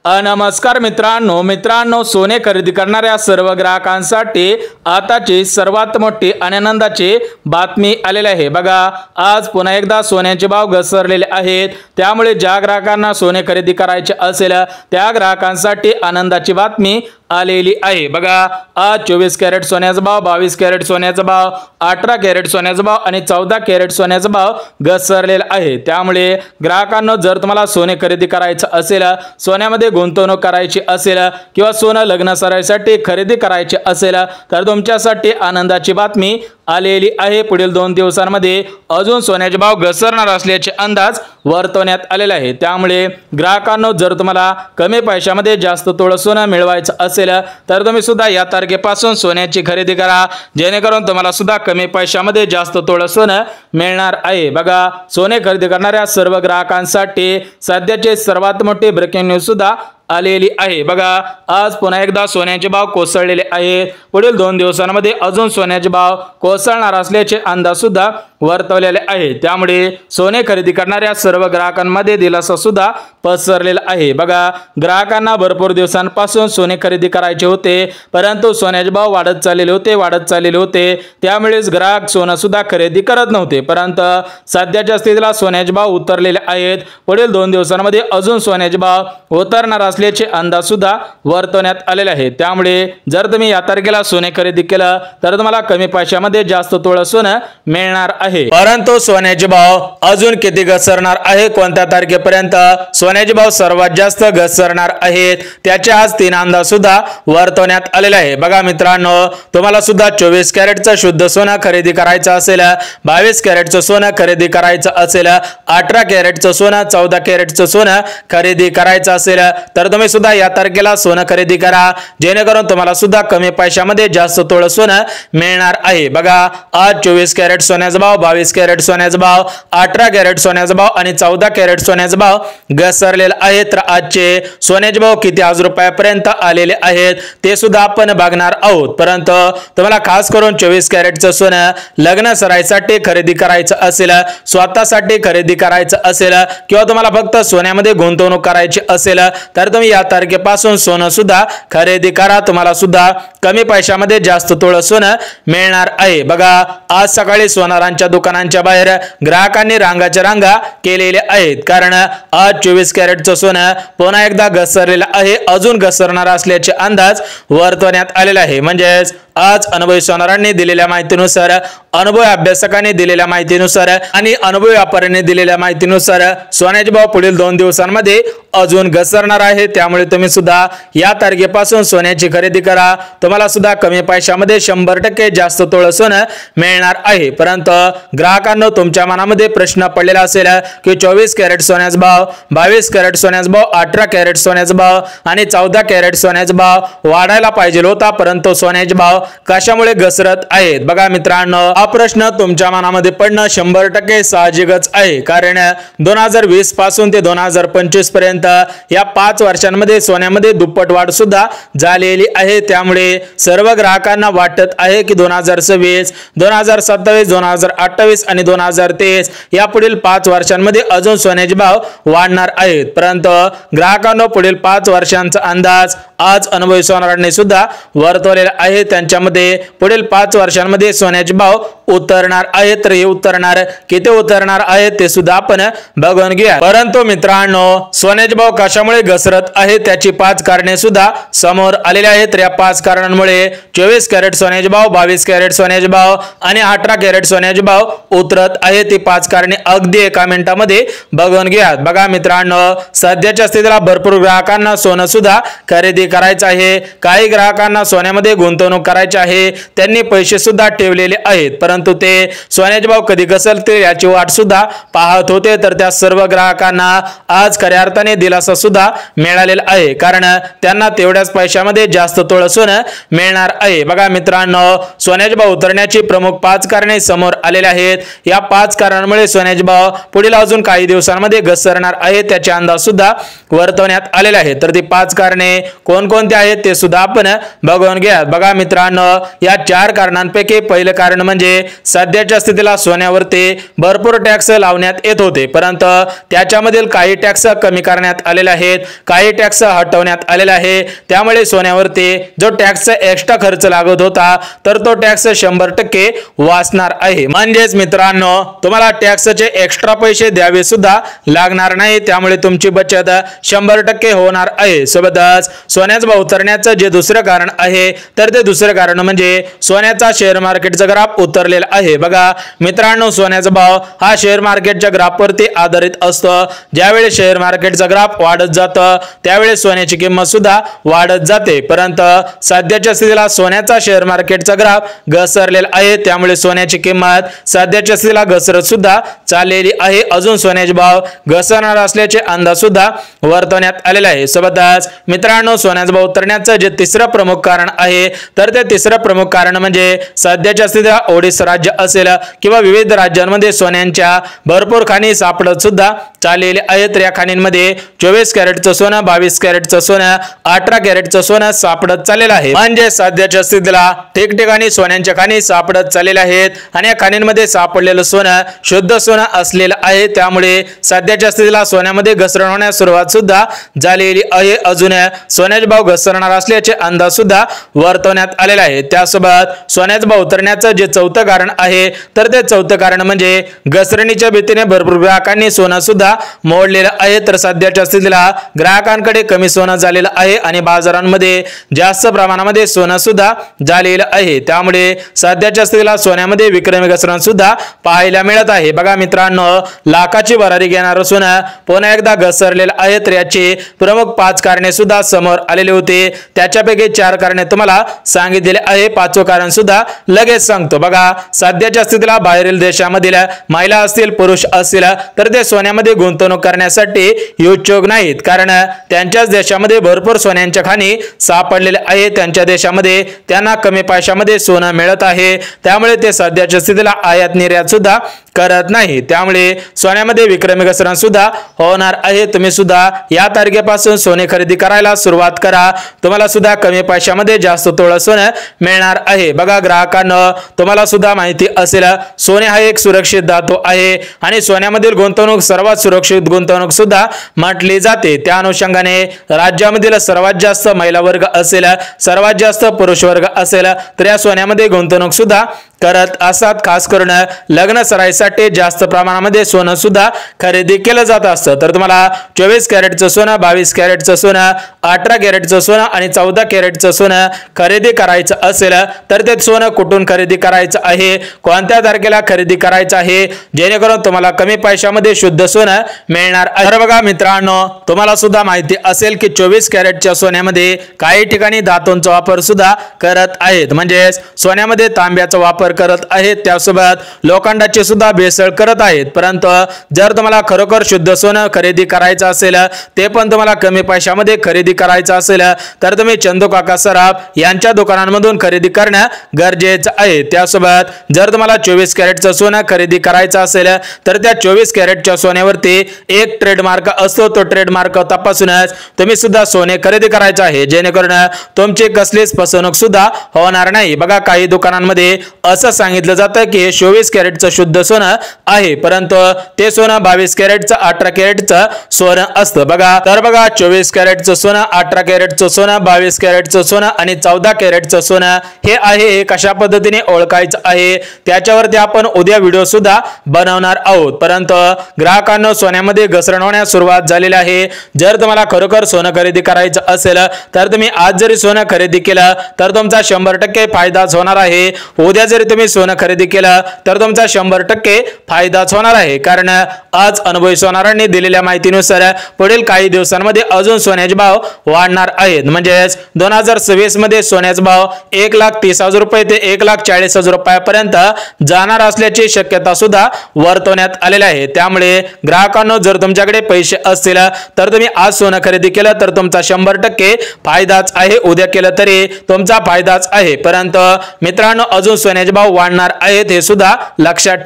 नमस्कार मित्रांनो सोने खरेदी करणाऱ्या सर्व ग्राहकांसाठी आताची सर्वात मोठी आनंदाची बातमी आलेली आहे। बघा, आज पुन्हा एकदा सोन्याचे भाव घसरलेले आहेत, त्यामुळे ज्या ग्राहकांना सोने खरेदी करायचे असेल त्या ग्राहकांसाठी आनंदाची बातमी आलेली आहे। बघा, आज 24 कॅरेट सोन्याचा भाव, 22 कॅरेट सोन्याचा भाव, 18 कॅरेट सोन्याचा भाव आणि 14 कॅरेट सोन्याचा भाव घसरलेला आहे। त्यामुळे ग्राहकांनो, जर तुम्हाला सोने खरेदी करायचं असेल, सोन्यामध्ये गुंतवणूक करायची असेल किंवा सोनं लग्न सराईसाठी खरेदी करायची असेल तर तुमच्यासाठी आनंदाची बातमी आलेली आहे। पुढील 2 दिवसांमध्ये अजून सोन्याचे भाव घसरणार असल्याचे अंदाज वर्तवण्यात आलेले आहे। त्यामुळे ग्राहकांनो, जर तुम्हाला कमी पैशामध्ये जास्त तोळ सोनं मिळवायचं असेल तर तुम्ही सुद्धा या तारखेपासून सोन्याची खरेदी करा, जेणेकरून तुम्हाला सुद्धा कमी पैशामध्ये जास्त तोळ सोनं मिळणार आहे। बघा, सोने खरेदी करणाऱ्या सर्व ग्राहकांसाठी सध्याचे सर्वात मोठे ब्रेकिंग न्यूज सुद्धा आलेली आहे। बघा, आज पुन्हा एकदा सोन्याचे भाव कोसळलेले आहेत। पुढील 2 दिवसांमध्ये अजून सोन्याचे भाव कोसळणार असल्याचे अंदाज सुद्धा वर्तवलेले आहेत। त्यामुळे सोने खरेदी करणाऱ्या सर्व ग्राहकांमध्ये दिलासा सुद्धा पसरलेला आहे। बघा, ग्राहकांना भरपूर दिवसांपासून सोने खरेदी करायचे होते, परंतु सोन्याचे भाव वाढत चाललेले होते, त्यामुळेच ग्राहक सोनं सुद्धा खरेदी करत नव्हते। परंतु सध्याच्या स्थितीला सोन्याचे भाव उतरलेले आहेत। पुढील 2 दिवसांमध्ये अजून सोन्याचे भाव उतरणार असल्याचे अंदाज सुद्धा वर्तवण्यात आलेले आहेत। त्यामुळे जर तुम्ही या तारखेला सोने खरेदी केलं तर तुम्हाला कमी पैशामध्ये जास्त तोळ सोनं मिळणार आहे। परंतु सोन्याचे भाव अजून किती घसरणार आहे, कोणत्या तारखेपर्यंत सोन्याचे भाव सर्वात जास्त घसरणार आहेत, त्याचे आज 3 अंदाज सुद्धा वर्तवण्यात आलेले आहे। बघा मित्रांनो, तुम्हाला सुद्धा 24 कॅरेटचं शुद्ध सोनं खरेदी करायचं असेल, 22 कॅरेटचं सोनं खरेदी करायचं असेल, 18 कॅरेटचं सोनं, 14 कॅरेटचं सोनं खरेदी करायचं असेल तर तुम्ही सुद्धा या तारखेला सोनं खरेदी करा, जेणेकरून तुम्हाला सुद्धा कमी पैशामध्ये जास्त तोळ सोनं मिळणार आहे। बघा, आज 24 कॅरेट सोन्याचा भाव, 22 कॅरेट सोन्याचा भाव, 18 कॅरेट सोन्याचा भाव आणि 14 कॅरेट सोन्याचा भाव घसरलेला आहे। तर आजचे सोन्याचे भाव किती आज रुपयापर्यंत आलेले आहेत ते सुद्धा आपण बघणार आहोत। परंतु तुम्हाला खास करून 24 कॅरेटचं सोनं लग्न सराईसाठी खरेदी करायचं असेल, स्वतःसाठी खरेदी करायचं असेल किंवा तुम्हाला फक्त सोन्यामध्ये गुंतवणूक करायची असेल तर तुम्ही या तारखेपासून सोनं सुद्धा खरेदी करा, तुम्हाला सुद्धा कमी पैशामध्ये जास्त तोळ सोनं मिळणार आहे। बघा, आज सकाळी सोनारांच्या दुकानांच्या बाहेर ग्राहकांनी रांगाच्या रांगा केलेल्या आहेत, कारण आज 24 कॅरेटचं सोनं पुन्हा एकदा घसरलेलं आहे, अजून घसरणार असल्याचे अंदाज वर्तवण्यात आलेला आहे। म्हणजेच आज अनुभवी सोनारांनी दिलेल्या माहितीनुसार, अनुभवी अभ्यासकांनी दिलेल्या माहितीनुसार आणि अनुभवी व्यापाऱ्यांनी दिलेल्या माहितीनुसार सोन्याचे भाव पुढील 2 दिवसांमध्ये अजून घसरणार आहे। त्यामुळे तुम्ही सुद्धा या तारखेपासून सोन्याची खरेदी करा, तुम्हाला सुद्धा कमी पैशामध्ये 100% जास्त तोळ सोनं मिळणार आहे। परंतु ग्राहकांनो, तुमच्या मनामध्ये प्रश्न पडलेला असेल की 24 कॅरेट सोन्याचा भाव, 22 कॅरेट सोन्याचा भाव, 18 कॅरेट सोन्याचा भाव आणि 14 कॅरेट सोन्याचा भाव वाढायला पाहिजे होता, परंतु सोन्याचे भाव कशामुळे घसरत आहेत? बघा मित्रांनो, हा प्रश्न तुमच्या मनामध्ये पडणं 100% साहजिकच आहे, कारण 2020 पासून ते 2025 पर्यंत या 5 वर्षांमध्ये सोन्यामध्ये दुप्पट वाढ सुद्धा झालेली आहे। त्यामुळे सर्व ग्राहकांना वाटत आहे की 2026, 2027, 2028 आणि 2023 या पुढील 5 वर्षांमध्ये अजून सोन्याचे भाव वाढणार आहेत। परंतु ग्राहकांनो, पुढील 5 वर्षांचा अंदाज आज अनुभवी सोनारांनी सुद्धा वर्तवलेला आहे। त्यांच्यामध्ये पुढील 5 वर्षांमध्ये सोन्याचे भाव उतरणार आहेत, तर हे उतरणार किती उतरणार आहेत ते सुद्धा आपण बघून घ्या। परंतु मित्रांनो, सोन्याचे भाव कशामुळे घसरत आहेत त्याची 5 कारणे सुद्धा समोर आलेली आहेत। तर या 5 कारणांमुळे 24 कॅरेट सोन्याचे भाव, 22 कॅरेट सोन्याचे भाव आणि 18 कॅरेट सोन्याचे भाव उतरत आहेत। ती 5 कारणे अगदी एका मिनिटामध्ये बघून घ्या। बघा मित्रांनो, सध्याच्या स्थितीला भरपूर ग्राहकांना सोनं सुद्धा खरेदी करायचं आहे, काही ग्राहकांना सोन्यामध्ये गुंतवणूक करायची आहे, त्यांनी पैसे सुद्धा ठेवलेले आहेत, परंतु ते सोन्याचे भाव कधी घसरतील याची वाट सुद्धा पाहत होते। तर त्या सर्व ग्राहकांना आज खऱ्या अर्थाने दिलासा सुद्धा मिळालेला आहे, कारण त्यांना तेवढ्याच पैशामध्ये जास्त तोळ सोनं मिळणार आहे। बघा मित्रांनो, सोन्याचे भाव उतरण्याची प्रमुख 5 कारणे समोर आलेले आहेत। या 5 कारणांमुळे सोन्याचे भाव पुढील अजून काही दिवसांमध्ये घसरणार आहेत, त्याचे अंदाज सुद्धा वर्तवण्यात आलेले आहेत। तर ती 5 कारणे कोणकोणते आहेत ते सुद्धा आपण बघून घ्या। बघा मित्रांनो, या 4 कारणांपैकी पहिलं कारण म्हणजे सध्याच्या स्थितीला सोन्यावरती भरपूर टॅक्स लावण्यात येत होते, परंतु त्याच्यामधील काही टॅक्स कमी करण्यात आलेले आहेत, काही टॅक्स हटवण्यात आलेले आहे। त्यामुळे सोन्यावरती जो टॅक्स एक्स्ट्रा खर्च लागत होता तर तो टॅक्स 100% वाचणार आहे। म्हणजेच मित्रांनो, तुम्हाला टॅक्सचे एक्स्ट्रा पैसे द्यावे सुद्धा लागणार नाही, त्यामुळे तुमची बचत 100% होणार आहे। सोबतच सोन्याचा भाव उतरण्याचं जे दुसरं कारण आहे तर ते दुसरं कारण म्हणजे सोन्याचा शेअर मार्केटचा ग्राफ उतरलेला आहे। बघा मित्रांनो, सोन्याचा भाव हा शेअर मार्केटच्या ग्राफवरती आधारित असतो। ज्यावेळी शेअर मार्केटचा ग्राफ वाढत जातो त्यावेळी सोन्याची किंमत सुद्धा वाढत जाते, परंतु सध्याच्या स्थितीला सोन्याचा शेअर मार्केटचा ग्राफ घसरलेला आहे, त्यामुळे सोन्याची किंमत सध्याच्या स्थितीला घसरत सुद्धा चाललेली आहे। अजून सोन्याचे भाव घसरणार असल्याचे अंदाज सुद्धा वर्तवण्यात आलेले आहे। सोबतच मित्रांनो, सोन्याचा भाव उतरण्याचं जे तिसरं प्रमुख कारण आहे तर ते तिसरं प्रमुख कारण म्हणजे सध्याच्या स्थितीला ओडिशा राज्य असेल किंवा विविध राज्यांमध्ये सोन्यांच्या भरपूर खाणी सापडत सुद्धा चाललेले आहेत। या खाणींमध्ये 24 कॅरेटचं सोनं, 22 कॅरेटचं सोनं, 18 कॅरेटचं सोनं सापडत चाललेलं आहे। म्हणजे सध्याच्या स्थितीला ठिकठिकाणी सोन्यांच्या खाणी सापडत चाललेल्या आहेत आणि या खाणींमध्ये सापडलेलं सोनं शुद्ध सोनं असलेलं आहे, त्यामुळे सध्याच्या स्थितीला सोन्यामध्ये घसरण होण्यास सुरुवात सुद्धा झालेली आहे। अजून सोन्याचे भाव घसरणार असल्याचे अंदाज सुद्धा वर्तवण्यात आलेले आहे। त्यासोबत सोन्याचे भाव उतरण्याचं जे चौथं कारण आहे तर ते चौथं कारण म्हणजे घसरणीच्या भीतीने भरपूर ग्राहकांनी सोनं सुद्धा मोडलेलं आहे। तर सध्याच्या स्थितीला ग्राहकांकडे कमी सोनं झालेलं आहे आणि बाजारांमध्ये जास्त प्रमाणामध्ये सोनं सुद्धा झालेलं आहे, त्यामुळे सध्याच्या स्थितीला सोन्यामध्ये विक्रमी घसरण सुद्धा पाहायला मिळत आहे। बघा मित्रांनो, लाखाची भरारी घेणारं सोनं पुन्हा एकदा घसरलेलं आहे, तर याची प्रमुख 5 कारणे सुद्धा समोर आलेले होते। त्याच्यापैकी 4 कारणे तुम्हाला सांगितलेले आहे, 5वं कारण सुद्धा लगेच सांगतो। बघा, सध्याच्या स्थितीला बाहेरील देशामधील महिला असतील, पुरुष असतील तर ते सोन्यामध्ये गुंतवणूक करण्यासाठी इच्छुक नाहीत, कारण त्यांच्याच देशामध्ये भरपूर सोन्यांच्या खाणी सापडलेले आहेत। त्यांच्या देशामध्ये त्यांना कमी पैशामध्ये सोनं मिळत आहे, त्यामुळे ते सध्याच्या स्थितीला आयात निर्यात सुद्धा करत नाही, त्यामुळे सोन्यामध्ये विक्रमी घसरण सुद्धा होणार आहे। तुम्ही सुद्धा या तारखेपासून सोने खरेदी करायला सुरुवात करा, तुम्हाला सुद्धा कमी पैशामध्ये जास्त तोळं सोनं मिळणार आहे। बघा ग्राहकांनो, तुम्हाला सुद्धा माहिती असेल, सोने हा एक सुरक्षित धातू आहे आणि सोन्यामधील गुंतवणूक सर्वात सुरक्षित गुंतवणूक सुद्धा म्हटली जाते। त्या अनुषंगाने राज्यामधील सर्वात जास्त महिला वर्ग असेल, सर्वात जास्त पुरुष वर्ग असेल तर या सोन्यामध्ये गुंतवणूक सुद्धा करत असतात। खास करून लग्न सराईसाठी जास्त प्रमाणामध्ये सोनं सुद्धा खरेदी केलं जात असतं। तर तुम्हाला 24 कॅरेटचं सोनं, 22 कॅरेटचं सोनं, 18 कॅरेटचं सोनं आणि 14 कॅरेटचं सोनं खरेदी करायचं असेल तर ते सोनं कुठून खरेदी करायचं आहे, कोणत्या तारखेला खरेदी करायचं आहे, जेणेकरून तुम्हाला कमी पैशामध्ये शुद्ध सोनं मिळणार आहे। तर बघा मित्रांनो, तुम्हाला सुद्धा माहिती असेल की 24 कॅरेटच्या सोन्यामध्ये काही ठिकाणी धातूंचा वापर सुद्धा करत आहेत, म्हणजे सोन्यामध्ये तांब्याचा वापर करत आहेत, त्यासोबत लोखंडाची सुद्धा भेसळ करत आहेत। परंतु जर तुम्हाला खरोखर शुद्ध सोनं खरेदी करायचं असेल, ते पण तुम्हाला कमी पैशामध्ये खरेदी करायचं असेल तर तुम्ही चंदू काका सराफ यांच्या दुकानांमधून खरेदी करणं गरजेचं आहे। त्यासोबत जर तुम्हाला 24 कॅरेटचं सोनं खरेदी करायचं असेल तर त्या 24 कॅरेटच्या सोन्यावरती एक ट्रेडमार्क असतो, तो ट्रेडमार्क तपासूनच तुम्ही सुद्धा सोने खरेदी करायचं आहे, जेणेकरून तुमची कसलीच फसवणूक सुद्धा होणार नाही। बघा, काही दुकानांमध्ये असं सांगितलं जातं की हे 24 कॅरेटचं शुद्ध सोनं आहे, परंतु ते सोनं 22 कॅरेटचं, 18 कॅरेटचं सोनं असतं। बघा, तर बघा 24 कॅरेटचं सोनं, 18 कॅरेटचं सोनं, 22 कॅरेटचं सोनं आणि 14 कॅरेटचं सोनं हे आहे, हे कशा पद्धतीने ओळखायचं आहे त्याच्यावरती आपण उद्या व्हिडिओ सुद्धा बनवणार आहोत। परंतु ग्राहकांनो, सोन्यामध्ये घसरण होण्यास सुरुवात झालेली आहे। जर तुम्हाला खरोखर सोनं खरेदी करायचं असेल तर तुम्ही आज जरी सोनं खरेदी केलं तर तुमचा 100% फायदाच होणार आहे। उद्या जरी तुम्ही सोनं खरेदी केलं तर तुमचा 100% फायदाच होणार आहे, कारण आज अनुभवी सोनारांनी दिलेल्या माहितीनुसार पुढील काही दिवसांमध्ये अजून सोन्याचे भाव वाढणार आहेत। म्हणजेच 2026 मध्ये सोन्याचा भाव 1,30,000 रुपये ते 1,40,000 रुपयापर्यंत जाणार असल्याची शक्यता सुद्धा वर्तवण्यात आलेली आहे। त्यामुळे ग्राहकांनो, जर तुमच्याकडे पैसे असतील तर तुम्ही आज सोनं खरेदी केलं तर तुमचा 100% फायदाच आहे, उद्या केलं तरी तुमचा फायदाच आहे। परंतु मित्रांनो, अजून सोन्याचे भाव वाढणार आहेत हे सुद्धा लक्षात ठेवा।